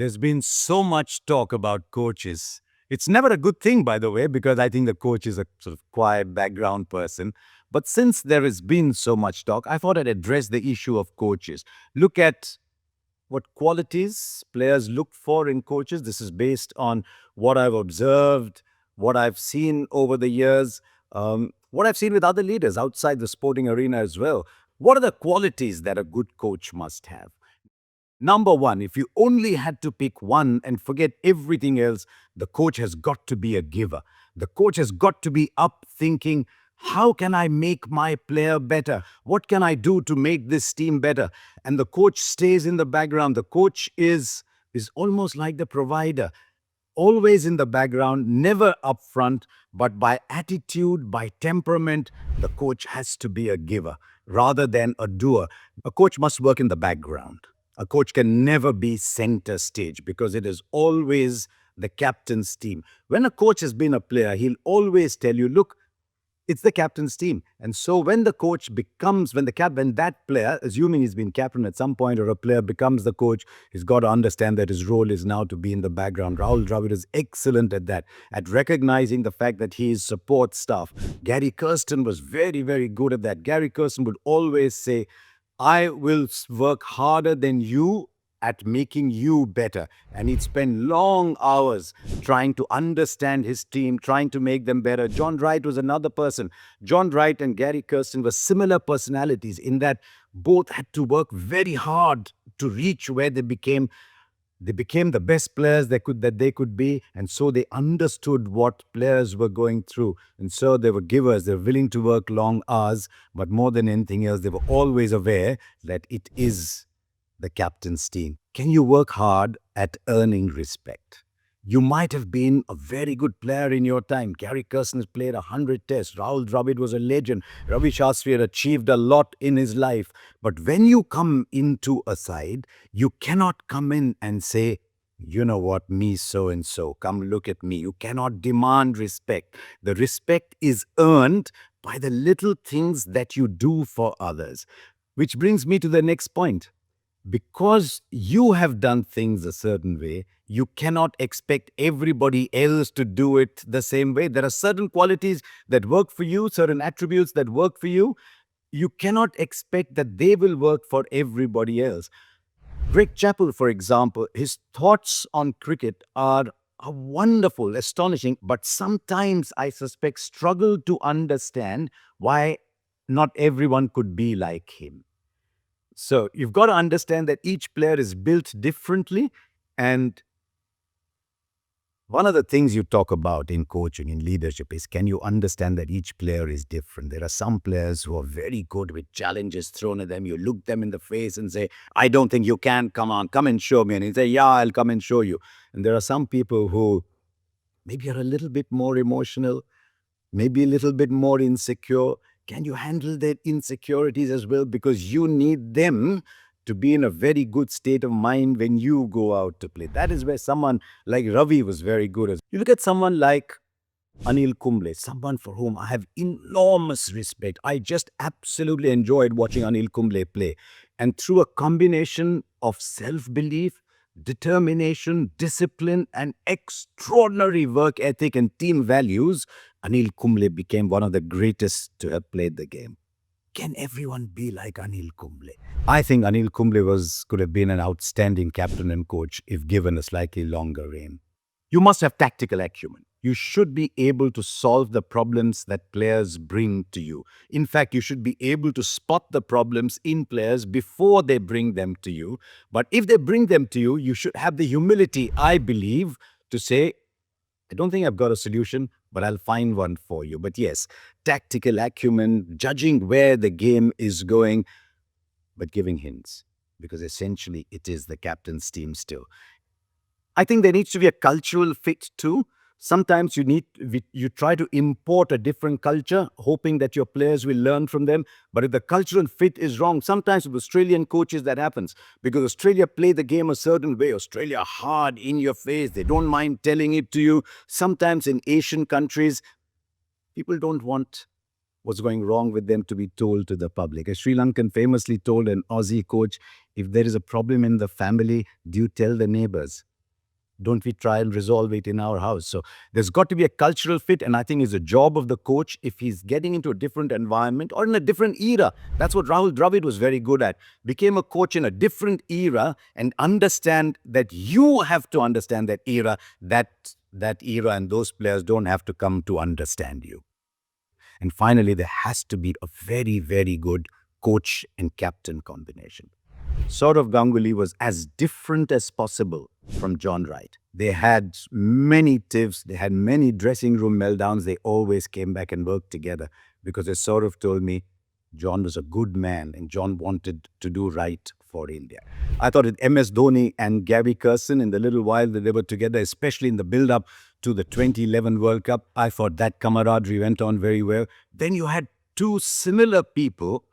There's been so much talk about coaches. It's never a good thing, by the way, because I think the coach is a sort of quiet background person. But since there has been so much talk, I thought I'd address the issue of coaches. Look at what qualities players look for in coaches. This is based on what I've observed, what I've seen over the years, what I've seen with other leaders outside the sporting arena as well. What are the qualities that a good coach must have? Number one, if you only had to pick one and forget everything else, the coach has got to be a giver. The coach has got to be up thinking, how can I make my player better? What can I do to make this team better? And the coach stays in the background. The coach is almost like the provider, always in the background, never up front, but by attitude, by temperament, the coach has to be a giver rather than a doer. A coach must work in the background. A coach can never be center stage because it is always the captain's team. When a coach has been a player, he'll always tell you, look, it's the captain's team. And so when the coach becomes, when that player, assuming he's been captain at some point or a player becomes the coach, he's got to understand that his role is now to be in the background. Rahul Dravid is excellent at that, at recognizing the fact that he is support staff. Gary Kirsten was very, very good at that. Gary Kirsten would always say, I will work harder than you at making you better. And he'd spend long hours trying to understand his team, trying to make them better. John Wright was another person. John Wright and Gary Kirsten were similar personalities in that both had to work very hard to reach where they became the best players they could be, and so they understood what players were going through. And so they were givers, they were willing to work long hours, but more than anything else, they were always aware that it is the captain's team. Can you work hard at earning respect? You might have been a very good player in your time. Gary Kirsten has played 100 tests. Rahul Dravid was a legend. Ravi Shastri had achieved a lot in his life. But when you come into a side, you cannot come in and say, you know what, me so and so, come look at me. You cannot demand respect. The respect is earned by the little things that you do for others. Which brings me to the next point. Because you have done things a certain way, you cannot expect everybody else to do it the same way. There are certain qualities that work for you, certain attributes that work for you. You cannot expect that they will work for everybody else. Greg Chappell, for example, his thoughts on cricket are wonderful, astonishing, but sometimes I suspect struggle to understand why not everyone could be like him. So you've got to understand that each player is built differently. And one of the things you talk about in coaching, in leadership, is can you understand that each player is different? There are some players who are very good with challenges thrown at them. You look them in the face and say, I don't think you can. Come on, come and show me. And you say, yeah, I'll come and show you. And there are some people who maybe are a little bit more emotional, maybe a little bit more insecure. Can you handle their insecurities as well? Because you need them to be in a very good state of mind when you go out to play. That is where someone like Ravi was very good. You look at someone like Anil Kumble, someone for whom I have enormous respect. I just absolutely enjoyed watching Anil Kumble play. And through a combination of self-belief, determination, discipline, and extraordinary work ethic and team values, Anil Kumble became one of the greatest to have played the game. Can everyone be like Anil Kumble? I think Anil Kumble could have been an outstanding captain and coach if given a slightly longer reign. You must have tactical acumen. You should be able to solve the problems that players bring to you. In fact, you should be able to spot the problems in players before they bring them to you. But if they bring them to you, you should have the humility, I believe, to say, I don't think I've got a solution, but I'll find one for you. But yes, tactical acumen, judging where the game is going, but giving hints, because essentially it is the captain's team still. I think there needs to be a cultural fit too. Sometimes you try to import a different culture, hoping that your players will learn from them. But if the cultural fit is wrong, sometimes with Australian coaches that happens because Australia play the game a certain way. Australia are hard in your face. They don't mind telling it to you. Sometimes in Asian countries, people don't want what's going wrong with them to be told to the public. A Sri Lankan famously told an Aussie coach, if there is a problem in the family, do you tell the neighbors? don't we try and resolve it in our house? So there's got to be a cultural fit, and I think it's a job of the coach if he's getting into a different environment or in a different era. That's what Rahul Dravid was very good at. Became a coach in a different era and understand that you have to understand that era, that era and those players don't have to come to understand you. And finally, there has to be a very, very good coach and captain combination. Saurav Ganguly was as different as possible from John Wright. They had many tiffs, they had many dressing room meltdowns. They always came back and worked together because, as Saurav told me, John was a good man and John wanted to do right for India. I thought with MS Dhoni and Gary Kirsten in the little while that they were together, especially in the build-up to the 2011 World Cup, I thought that camaraderie went on very well. Then you had two similar people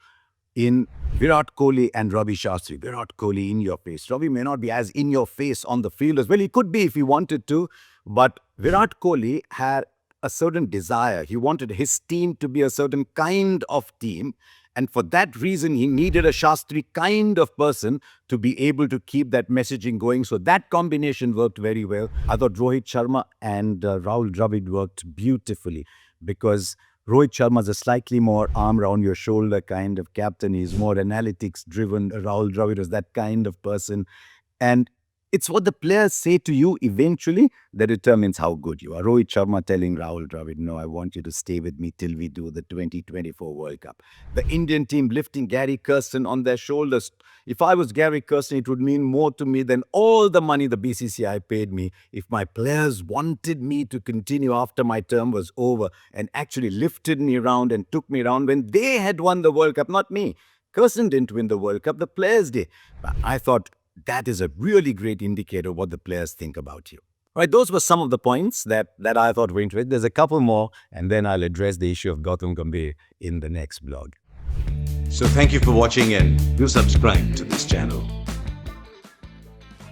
in Virat Kohli and Ravi Shastri. Virat Kohli in your face. Ravi may not be as in your face on the field as well. He could be if he wanted to, but Virat Kohli had a certain desire. He wanted his team to be a certain kind of team. And for that reason, he needed a Shastri kind of person to be able to keep that messaging going. So that combination worked very well. I thought Rohit Sharma and Rahul Dravid worked beautifully because Rohit Sharma is a slightly more arm around your shoulder kind of captain. He's more analytics driven. Rahul Dravid is that kind of person. And it's what the players say to you eventually that determines how good you are. Rohit Sharma telling Rahul Dravid, no, I want you to stay with me till we do the 2024 World Cup. The Indian team lifting Gary Kirsten on their shoulders. If I was Gary Kirsten, it would mean more to me than all the money the BCCI paid me if my players wanted me to continue after my term was over and actually lifted me around and took me around when they had won the World Cup, not me. Kirsten didn't win the World Cup, the players did. But I thought, that is a really great indicator of what the players think about you. All right, those were some of the points that I thought were interesting. There's a couple more, and then I'll address the issue of Gautam Gambhir in the next blog. So thank you for watching and do subscribe to this channel.